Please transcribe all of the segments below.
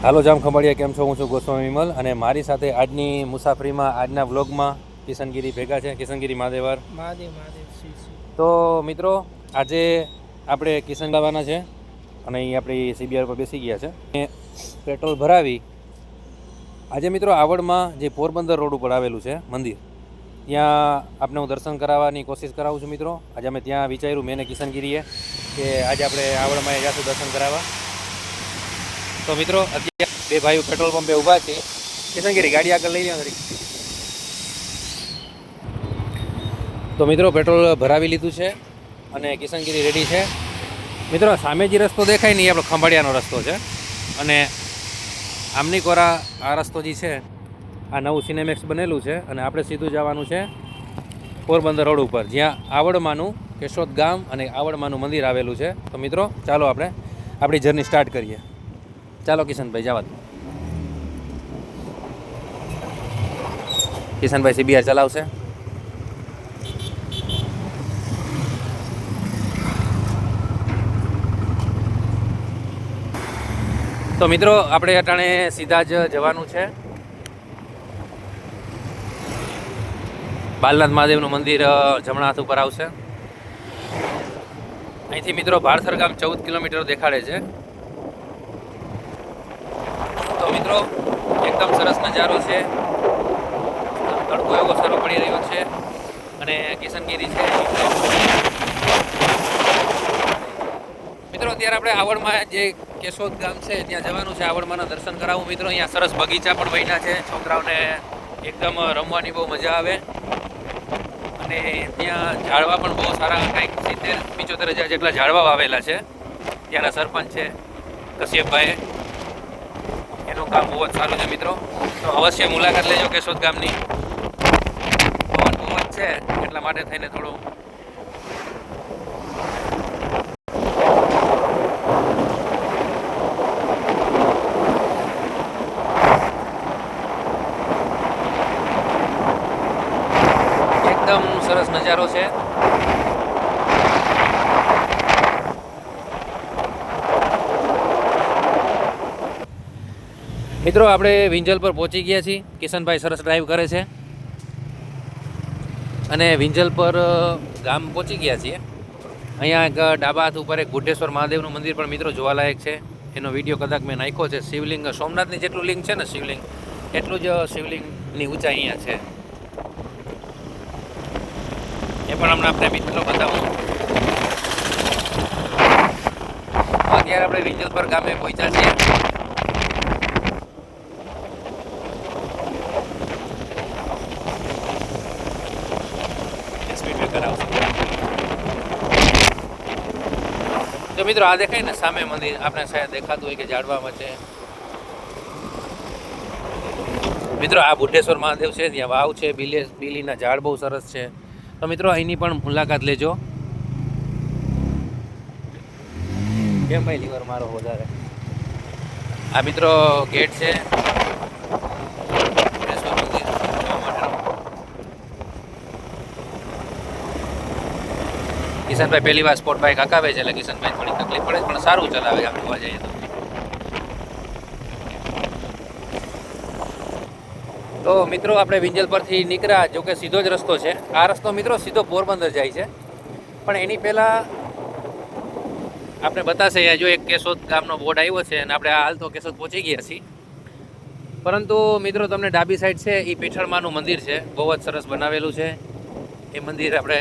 હાલો જામ ખંભાળિયા, કેમ છો? હું છું ગોસ્વામી વિમલ અને મારી સાથે આજની મુસાફરીમાં આજના વ્લોગમાં કિશનગીરી ભેગા છે. કિશનગીરી મહાદેવર મહાદેવ મહાદેવ શ્રી શ્રી. તો મિત્રો, આજે આપણે કિશન લાવવાના છે અને અહીં આપણી સીબીઆર પર બેસી ગયા છે. પેટ્રોલ ભરાવી આજે મિત્રો આવડમાં જે પોરબંદર રોડ ઉપર આવેલું છે મંદિર, ત્યાં આપણે હું દર્શન કરાવવાની કોશિશ કરાવું છું. મિત્રો, આજે અમે ત્યાં વિચાર્યું મેં ને કિશનગીરીએ કે આજે આપણે આવડમાં જઈશું દર્શન કરાવવા. તો મિત્રો, અત્યારે બે ભાઈઓ પેટ્રોલ પંપે ઊભા છે. કિશનગીરી ગાડી આગળ લઈ લો. તો મિત્રો, પેટ્રોલ ભરાવી લીધું છે અને કિશનગીરી રેડી છે. મિત્રો, સામે જે રસ્તો દેખાય ને એ આપણો ખંભાળિયાનો રસ્તો છે અને આમની કોરા આ રસ્તો જે છે આ નવું સિનેમેક્સ બનેલું છે અને આપણે સીધું જવાનું છે પોરબંદર રોડ ઉપર, જ્યાં આવડમાનું કેશોદ ગામ અને આવડમાનું મંદિર આવેલું છે. તો મિત્રો, ચાલો આપણે આપણી જર્ની સ્ટાર્ટ કરીએ. ચાલો કિશનભાઈ, જવા દો. કિશનભાઈ સીબીઆર ચલાવશે. તો મિત્રો, આપણે અટાણે સીધા જ જવાનું છે બાલનાથ મહાદેવનું મંદિર. જમણા હાથ ઉપર આવશે. અહીંથી મિત્રો ભાળસર ગામ 14 કિલોમીટર દેખાડે છે. તો મિત્રો, એકદમ સરસ નજારો છે. તડકો એવો સારો પડી રહ્યો છે અને કિશનગીરી છે. મિત્રો, અત્યારે આપણે આવડમાં જે કેશોદ ગામ છે ત્યાં જવાનું છે. આવડમાંના દર્શન કરાવું. મિત્રો, અહીંયા સરસ બગીચા પણ બન્યા છે. છોકરાઓને એકદમ રમવાની બહુ મજા આવે અને ત્યાં ઝાડવા પણ બહુ સારા, કંઈક 70-75 જેટલા ઝાડવા વાવેલા છે. ત્યાંના સરપંચ છે કશ્યપભાઈ, એનું કામ બહુ જ સારું છે. મિત્રો, તો અવશ્ય મુલાકાત લેજો કેશોદ ગામની. પવન બહુ જ છે એટલા માટે થઈને થોડું એકદમ સરસ નજારો છે. મિત્રો, આપણે વિંજલ પર પહોંચી ગયા છીએ. કિશનભાઈ સરસ ડ્રાઈવ કરે છે અને વિંજલ પર ગામ પહોંચી ગયા છીએ. અહીંયા એક ડાબા હાથ ઉપર એક ગુઢેશ્વર મહાદેવનું મંદિર પણ મિત્રો જોવાલાયક છે. એનો વિડીયો કદાચ મેં નાખ્યો છે. શિવલિંગ સોમનાથની જેટલું લિંગ છે ને શિવલિંગ, એટલું જ શિવલિંગની ઊંચાઈ અહીંયા છે. એ પણ હમણાં આપણે મિત્રો બતાવું. અત્યારે આપણે વિંજલ પર ગામે પહોંચ્યા છીએ. તો મિત્રો, આ દેખાય ને સામે મંદિર, આપણે શાયદ દેખાતું હોય કે ઝાડવામાં છે. મિત્રો, આ બુઢેશ્વર મહાદેવ છે. ત્યાં વાવ છે, બીલીના ઝાડ બહુ સરસ છે. તો મિત્રો, અહીંની પણ મુલાકાત લેજો. કેમ ભાઈ લીવર મારો વધારે? આ મિત્રો ગેટ છે બુઢેશ્વર મંદિર જોવા માટેનો. કિશનભાઈ પહેલી વાર સ્પોર્ટ બાઇક હકાવે છે એટલે કિશનભાઈ થોડી તકલીફ પડે પણ સારું ચલાવે આમ જોવા જઈએ તો મિત્રો, આપણે વિંજલ પરથી નીકળ્યા. જો કે સીધો જ રસ્તો છે આ રસ્તો. મિત્રો, સીધો પોરબંદર જાય છે, પણ એની પહેલાં આપણે બતાશે જો એક કેશોદ ગામનો બોર્ડ આવ્યો છે અને આપણે હાલ તો કેશોદ પહોંચી ગયા છીએ. પરંતુ મિત્રો, તમને ડાબી સાઈડ છે એ પીઠળમાનું મંદિર છે. બહુ જ સરસ બનાવેલું છે એ મંદિર. આપણે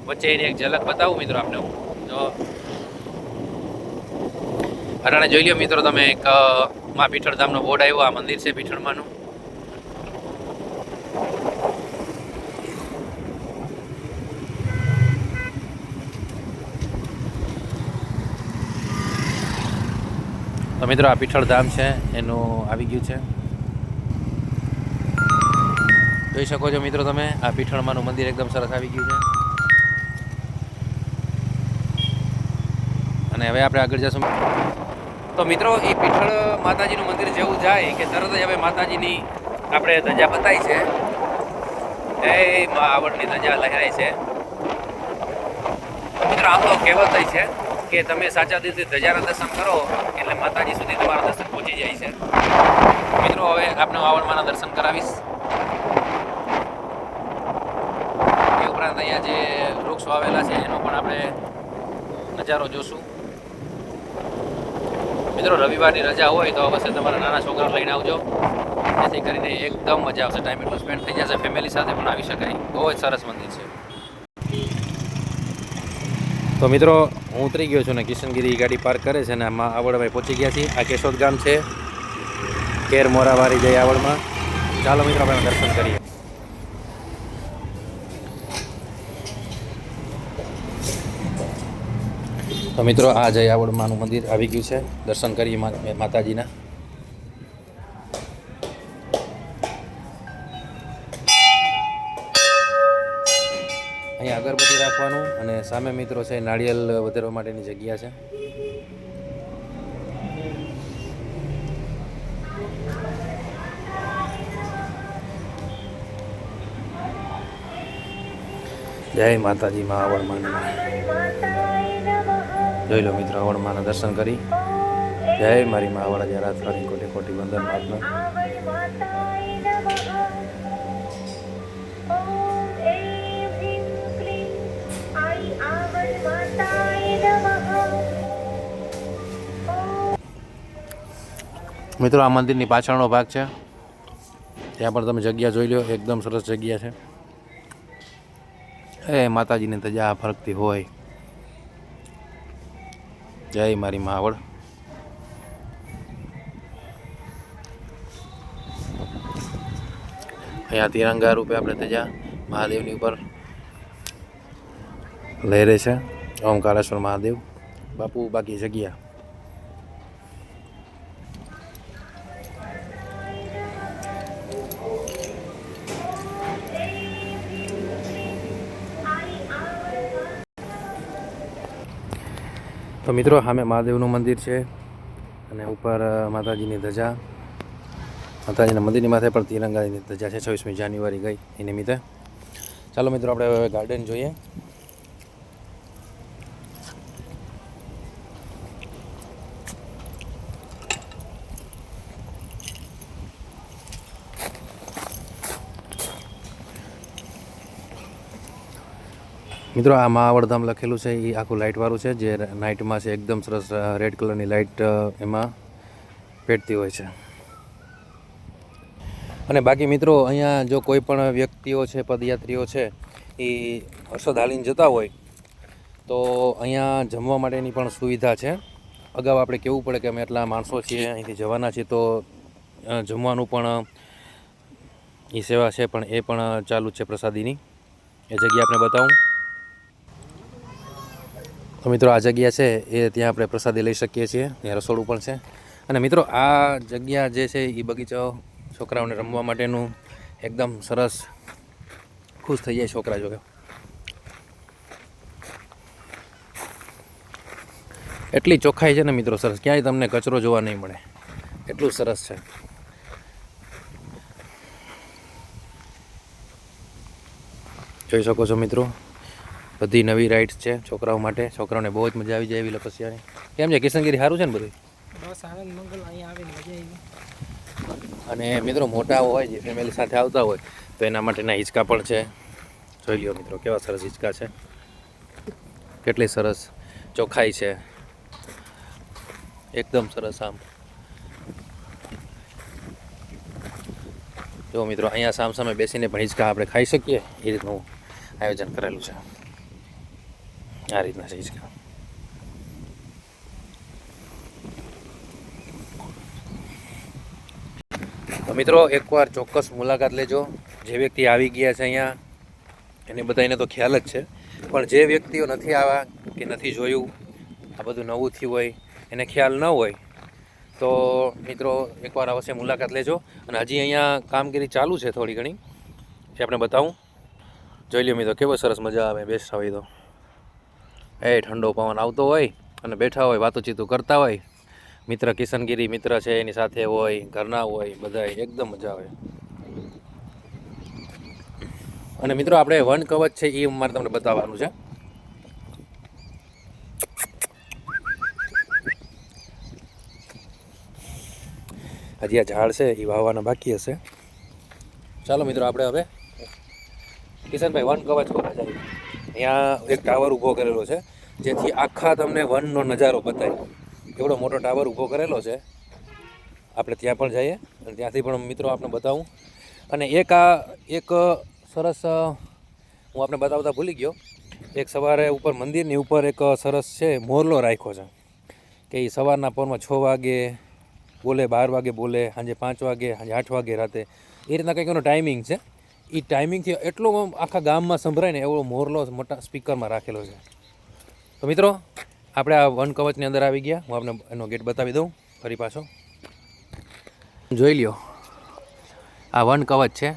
વચ્ચે એની એક ઝલક બતાવું મિત્રો આપણે. જો અટાણે જોઈ લો મિત્રો તમે, એક મા પીઠળધામનો બોર્ડ આવ્યો. આ મંદિર છે પીઠળમાનું. તો મિત્રો, આ પીઠળધામ છે એનું આવી ગયું છે. જોઈ શકો છો મિત્રો તમે, આ પીઠળમાનું મંદિર એકદમ સરસ આવી ગયું છે. અને હવે આપણે આગળ જશું. તો મિત્રો, એ પીઠળ માતાજીનું મંદિર જેવું જાય કે તરત જ હવે માતાજીની આપણે ધજા બતાવી છે. એ મા આવડની ધજા લહેરાય છે. મિત્રો, આમ તો કહેવત છે કે તમે સાચા દિલથી ધજાના દર્શન કરો એટલે માતાજી સુધી તમારા દર્શન પહોંચી જાય છે. મિત્રો હવે આપણે વાવડમાના દર્શન કરાવીશ. એ ઉપરાંત અહીંયા જે વૃક્ષો આવેલા છે એનો પણ આપણે નજારો જોશું. મિત્રો રવિવારની રજા હોય તો અવશ્ય તમારા નાના છોકરા લઈને આવજો, જેથી કરીને એકદમ મજા આવશે. ટાઈમ એટલો સ્પેન્ડ થઈ જશે, ફેમિલી સાથે પણ આવી શકાય. બહુ જ સરસ મંદિર છે. તો મિત્રો હું ઉતરી ગયો છું ને કિશનગીરી ગાડી પાર્ક કરે છે ને આમાં આવડમાં પહોંચી ગયા છીએ. આ કેશોદ ગામ છે, કેર મોરાવારી જઈ આવડમાં. ચાલો મિત્રો આપણે દર્શન કરીએ. તો મિત્રો આ જય આવડમાનું મંદિર આવી ગયું છે. દર્શન કરીએ માતાજીના. અહીંયા અગરબત્તી રાખવાનું અને સામે મિત્રો છે નાળિયેર વધારવા માટેની જગ્યા છે. જય માતાજી માં આવડમાની. જોઈ લો મિત્રો આવડમાના દર્શન કરી. જય મારી માં આવડા જરા ફરી કોટી કોટી વંદન મહાત્મા. મિત્રો આ મંદિરની પાછળનો ભાગ છે, ત્યાં પણ તમે જગ્યા જોઈ લો. એકદમ સરસ જગ્યા છે. એ માતાજીને ધજા ફરકતી હોય. જય મારી માવડ. અહીંયા તિરંગા રૂપે આપણે ધજા મહાદેવની ઉપર લહેરે છે. ઓમકારેશ્વર મહાદેવ બાપુ બાકી જગ્યા. તો મિત્રો સામે મહાદેવનું મંદિર છે અને ઉપર માતાજીની ધજા. માતાજીના મંદિરની માથે પણ તિરંગાની ધજા છે. 26મી જાન્યુઆરી ગઈ એ નિમિત્તે. ચાલો મિત્રો આપણે હવે ગાર્ડન જોઈએ. મિત્રો આ મહાવડધામ લખેલું છે એ આખું લાઇટવાળું છે, જે નાઇટમાં છે. એકદમ સરસ રેડ કલરની લાઇટ એમાં પેટતી હોય છે. અને બાકી મિત્રો અહીંયા જો કોઈ પણ વ્યક્તિઓ છે, પદયાત્રીઓ છે, એ હર્ષદ હાલીને જતા હોય તો અહીંયા જમવા માટેની પણ સુવિધા છે. અગાઉ આપણે કહેવું પડે કે અમે એટલા માણસો છીએ, અહીંથી જવાના છીએ, તો જમવાનું પણ એ સેવા છે, પણ એ પણ ચાલુ છે પ્રસાદીની. એ જગ્યા આપણે બતાવું. તો મિત્રો આ જગ્યા છે એ ત્યાં આપણે પ્રસાદી લઈ શકીએ છીએ. ત્યાં રસોડું પણ છે. અને મિત્રો આ જગ્યા જે છે એ બગીચો છોકરાઓને રમવા માટેનું એકદમ સરસ. ખુશ થઈ જાય છોકરા જોયો. એટલી ચોખ્ખાઈ છે ને મિત્રો, સરસ. ક્યાંય તમને કચરો જોવા નહીં મળે, એટલું સરસ છે. જોઈ શકો છો મિત્રો, બધી નવી રાઇડ્સ છે છોકરાઓ માટે. છોકરાઓને બહુ જ મજા આવી જાય એવી લપસિયાની. કેમ છે કિશનગીરી? સારું છે ને બધું? બસ આનંદ મંગલ. અહીંયા આવીને મજા આવી. અને મિત્રો મોટા હોય જે ફેમિલી સાથે આવતા હોય તો એના માટેના હિંચકા પણ છે. જોઈ લો મિત્રો કેવા સરસ હિંચકા છે, કેટલી સરસ ચોખ્ખાઈ છે, એકદમ સરસ. આમ જો મિત્રો અહીંયા સામસામે બેસીને પણ હિંચકા આપણે ખાઈ શકીએ એ રીતનું આયોજન કરેલું છે. આ રીતના છે હિંચકા. તો મિત્રો એકવાર ચોક્કસ મુલાકાત લેજો. જે વ્યક્તિ આવી ગયા છે અહીંયા એને બધાને તો ખ્યાલ જ છે, પણ જે વ્યક્તિઓ નથી આવ્યા કે નથી જોયું, આ બધું નવું થયું હોય, એને ખ્યાલ ન હોય, તો મિત્રો એકવાર અવશ્ય મુલાકાત લેજો. અને હજી અહીંયા કામગીરી ચાલુ છે થોડી ઘણી, એ આપણે બતાવું. જોઈ લો મિત્રો કેવો સરસ મજા આવે બેસતા હોય તો. એ ઠંડો પવન આવતો હોય અને બેઠા હોય, વાતોચીતું કરતા હોય. મિત્ર કિશનગીરી મિત્ર છે એની સાથે હોય, ઘરના હોય, બધા એકદમ મજા આવે. અને મિત્રો આપણે વન કવચ છે એ મારે તમને બતાવવાનું છે. હજી આ ઝાડ છે એ વાવવાના બાકી હશે. ચાલો મિત્રો આપણે હવે કિશનભાઈ વન કવચ કોલેજ આવી. અહીંયા એક ટાવર ઊભો કરેલો છે જેથી આખા તમને વનનો નજારો બતાવે. એવડો મોટો ટાવર ઊભો કરેલો છે. આપણે ત્યાં પણ જઈએ અને ત્યાંથી પણ મિત્રો આપણે બતાવું. અને એક સરસ હું આપણે બતાવતા ભૂલી ગયો. એક સવારે ઉપર મંદિરની ઉપર એક સરસ છે મોરલો રાખ્યો છે કે એ સવારના પોરમાં 6 વાગે બોલે, 12 વાગે બોલે, સાંજે 5 વાગે, સાંજે 8 વાગે, રાતે એ રીતના કંઈક એનો ટાઈમિંગ છે. એ ટાઈમિંગથી એટલો આખા ગામમાં સંભળાય ને એવો મોરલો મોટા સ્પીકરમાં રાખેલો છે. તો મિત્રો આપણે આ વન કવચની અંદર આવી ગયા. હું આપને એનો ગેટ બતાવી દઉં ફરી પાછો. જોઈ લ્યો, આ વન કવચ છે.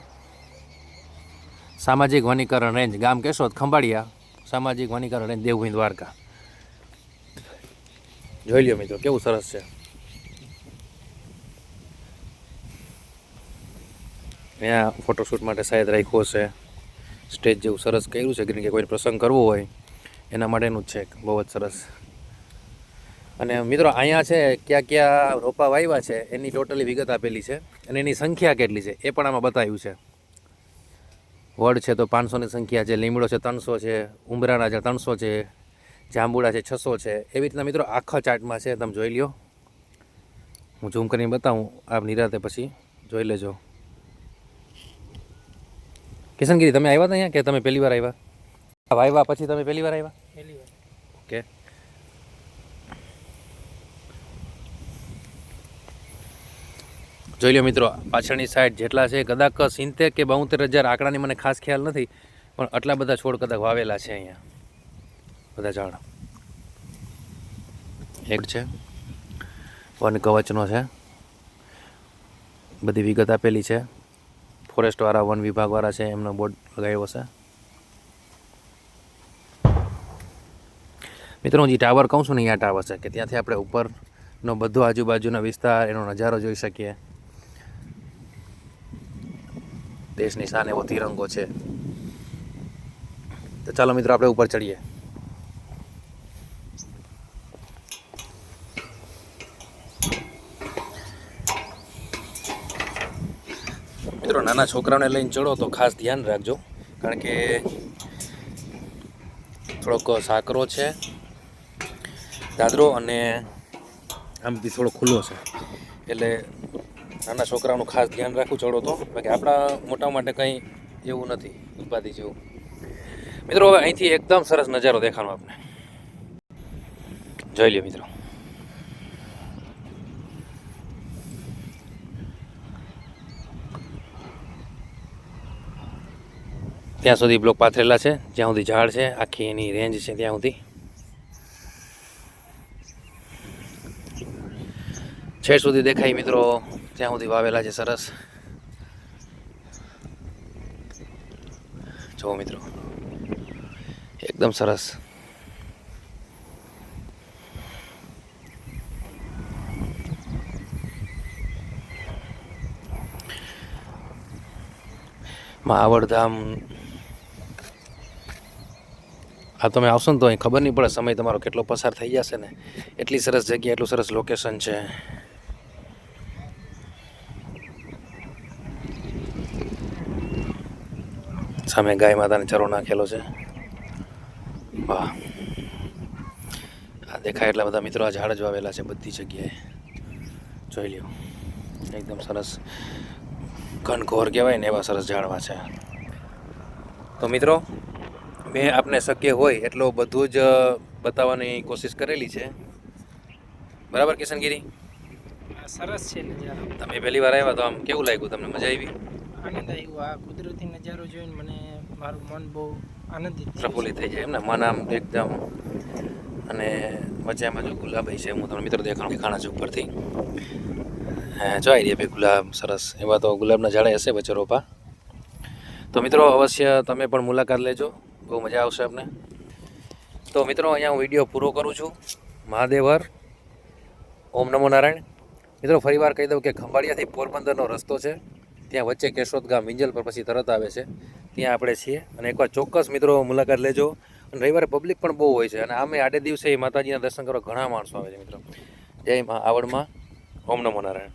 સામાજિક વનીકરણ રેન્જ, ગામ કેશોદ, ખંભાળિયા સામાજિક વનીકરણ રેન્જ, દેવભૂમિ દ્વારકા. જોઈ લ્યો મિત્રો કેવું સરસ છે. અહીંયા ફોટોશૂટ માટે શાયદ રાખ્યો છે. સ્ટેજ જેવું સરસ કર્યું છે કે કોઈ પ્રસંગ કરવો હોય એના માટેનું જ છે. બહુ જ સરસ. અને મિત્રો અહીંયા છે ક્યાં ક્યાં રોપા વાવ્યા છે એની ટોટલી વિગત આપેલી છે અને એની સંખ્યા કેટલી છે એ પણ આમાં બતાવ્યું છે. વડ છે તો 500ની સંખ્યા છે, લીમડો છે 300 છે, ઉંબરાના છે 300 છે, જાંબુડા છે 600 છે. એવી રીતના મિત્રો આખા ચાર્ટમાં છે. તમે જોઈ લ્યો. હું ઝૂમ કરીને બતાવું, આપ નિરાતે પછી જોઈ લેજો. કિશનગીરી તમે આવ્યા હતા અહીંયા કે તમે પહેલી વાર આવ્યા? વાવ્યા પછી તમે પહેલી વાર આવ્યા? પહેલી વાર. ઓકે. જોઈ લો મિત્રો પાછળની સાઈડ જેટલા છે કદાચ 70 કે 72,000 આંકડાની મને ખાસ ખ્યાલ નથી, પણ આટલા બધા છોડ કદાચ વાવેલા છે અહીંયા બધા ઝાડ. એક છે વન કવચનો છે, બધી વિગત આપેલી છે. ફોરેસ્ટવાળા વન વિભાગવાળા છે એમનો બોર્ડ લગાવ્યો છે. મિત્રો હું જે ટાવર કહું છું ને અહીંયા ટાવર છે કે ત્યાંથી આપણે ઉપરનો બધો આજુબાજુનો વિસ્તાર એનો નજારો જોઈ શકીએ. દેશની શાન એવો તિરંગો છે. તો ચાલો મિત્રો આપણે ઉપર ચડીએ. મિત્રો નાના છોકરાઓને લઈને ચડો તો ખાસ ધ્યાન રાખજો, કારણ કે થોડોક સાંકરો છે દાદરો અને આમ બી થોડો ખુલ્લો છે, એટલે નાના છોકરાઓનું ખાસ ધ્યાન રાખવું ચડો તો. બાકી આપણા મોટા માટે કંઈ એવું નથી ઉપાધિ જેવું. મિત્રો હવે અહીંથી એકદમ સરસ નજારો દેખાનો આપણે. જોઈ લ્યો મિત્રો. ત્યાં સુધી બ્લોક પાથરેલા છે, જ્યાં સુધી ઝાડ છે આખી એની રેન્જ છે ત્યાં સુધી. છેડ સુધી દેખાય મિત્રો, ત્યાં સુધી વાવેલા છે સરસ. જુઓ મિત્રો એકદમ સરસ. મહાવડધામ આ તમે આવશો ને તો અહીં ખબર નહીં પડે સમય તમારો કેટલો પસાર થઈ જશે ને. એટલી સરસ જગ્યા, એટલું સરસ લોકેશન છે. સામે ગાય માતાને ચરો નાખેલો છે. વાહ, આ દેખાય એટલા બધા મિત્રો આ ઝાડ જ વાવેલા છે બધી જગ્યાએ. જોઈ લ્યો એકદમ સરસ ઘનઘોર કહેવાય ને એવા સરસ ઝાડવા છે. તો મિત્રો મેં આપને શક્ય હોય એટલો બધું જ બતાવવાની કોશિશ કરેલી છે. બરાબર કિશનગીરી? સરસ છે નજારો. તમે પહેલી વાર આવ્યા તો આમ કેવું લાગ્યું તમને? મજા આવી? આનંદ આવ્યો. આ કુદરતી નજારો જોઈને મને મારું મન બહુ આનંદિત પ્રફુલ્લિત થઈ જાય એમ ને, મન આમ એકદમ. અને વચ્ચેમાં જો ગુલાબ છે, હું તમને મિત્રો દેખાણા છે ઉપરથી. હા જોઈ રહી ભાઈ ગુલાબ સરસ. એવા તો ગુલાબના ઝાડ હશે વચ્ચે રોપા. તો મિત્રો અવશ્ય તમે પણ મુલાકાત લેજો, બહુ મજા આવશે આપને. તો મિત્રો અહીંયા હું વિડીયો પૂરો કરું છું. મહાદેવ હર, ઓમ નમો નારાયણ. મિત્રો ફરીવાર કહી દઉં કે ખંભાળિયાથી પોરબંદરનો રસ્તો છે, ત્યાં વચ્ચે કેશોદ ગામ વિંજલ પર પછી તરત આવે છે, ત્યાં આપણે છીએ. અને એકવાર ચોક્કસ મિત્રો મુલાકાત લેજો. અને રવિવારે પબ્લિક પણ બહુ હોય છે, અને આમે આડે દિવસે માતાજીના દર્શન કરવા ઘણા માણસો આવે છે મિત્રો. જય મા આવડમાં. ઓમ નમો નારાયણ.